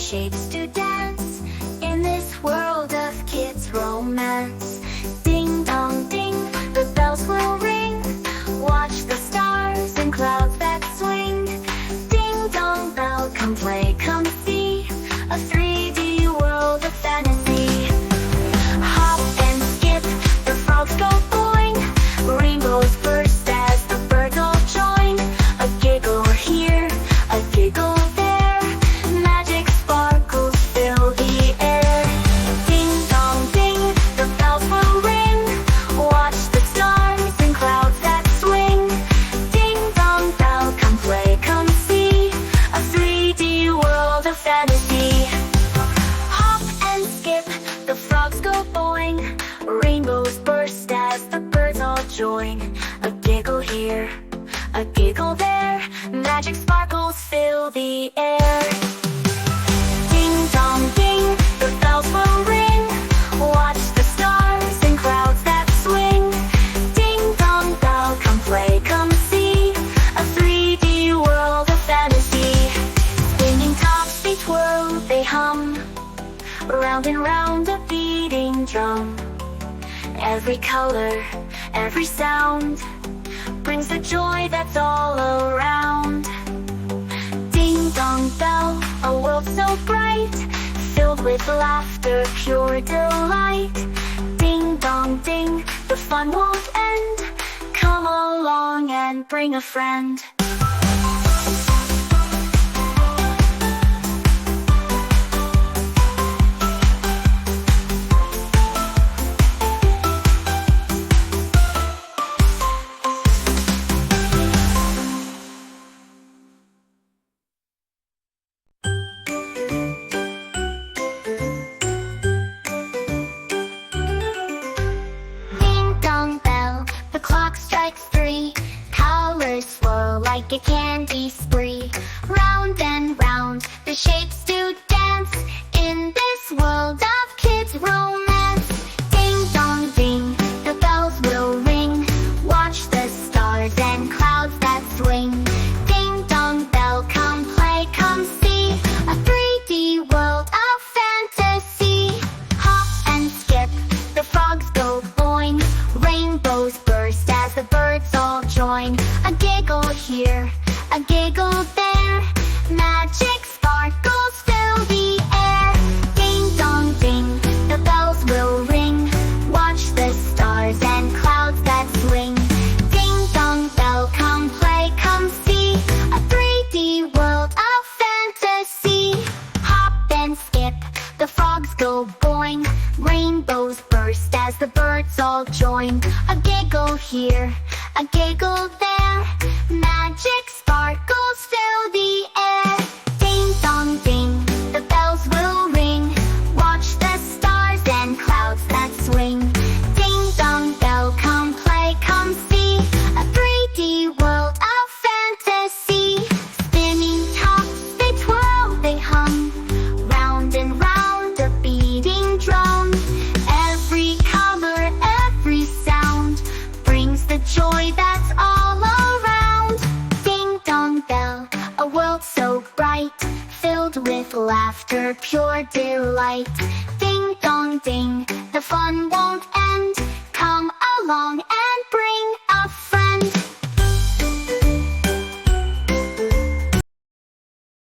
shapes to dance in this world of kids' romance. Ding dong ding, the bells will ring. Watch the stars and clouds that swing. Ding dong bell, come play, come see a 3D world of fantasy. Hop and skip, the frogs go boing. Rainbows burst as the birds all join. A giggle here, a giggle there. Magic sparkles fill the air. Ding dong ding, the bells will ring. Watch the stars and clouds that swing. Ding dong bell, come play, come see a 3D world of fantasy. Hop and skip, the frogs go boing. Rainbows burst as the birds all join. A giggle here, a giggle there. Magic sparkles fill the air. Ding dong ding, the bells will ring. Watch the stars and clouds that swing. Ding dong bell, come play, come see a 3D world of fantasy. Spinning tops they twirl, they hum. Round and round a beating drum. Every color, every sound brings the joy that's all around. Ding dong bell, a world so bright, filled with laughter, pure delight. Ding dong ding, the fun won't end. Come along and bring a friend. The clock strikes 3, colors swirl like a candy spree. Round and round, the shapes do dance in this world of kids' romance. Ding dong ding, the bells will ring. Watch the stars and clouds that swing. Ding dong bell, come play, come see a 3D world of fantasy. Hop and skip, the frogs go boing. Rainbows burst as the birds all join. A giggle here, a giggle there. Magic sparkles fill the air. Ding dong ding, the bells will ring. Watch the stars and clouds that swing. Ding dong bell, come play, come see a 3D world of fantasy. Hop and skip, the frogs go boing. Rainbows burst as the birds all join. A giggle here, a giggle there. Magic sparkles fill the air. Ding dong ding, the bells will ring. Watch the stars and clouds that swing. Ding dong bell, come play, come see a 3D world of fantasy. Spinning tops they twirl, they hum. Round and round a beating drum. Every color, every sound brings the joy that's all around. Ding dong bell, a world so bright, filled with laughter, pure delight.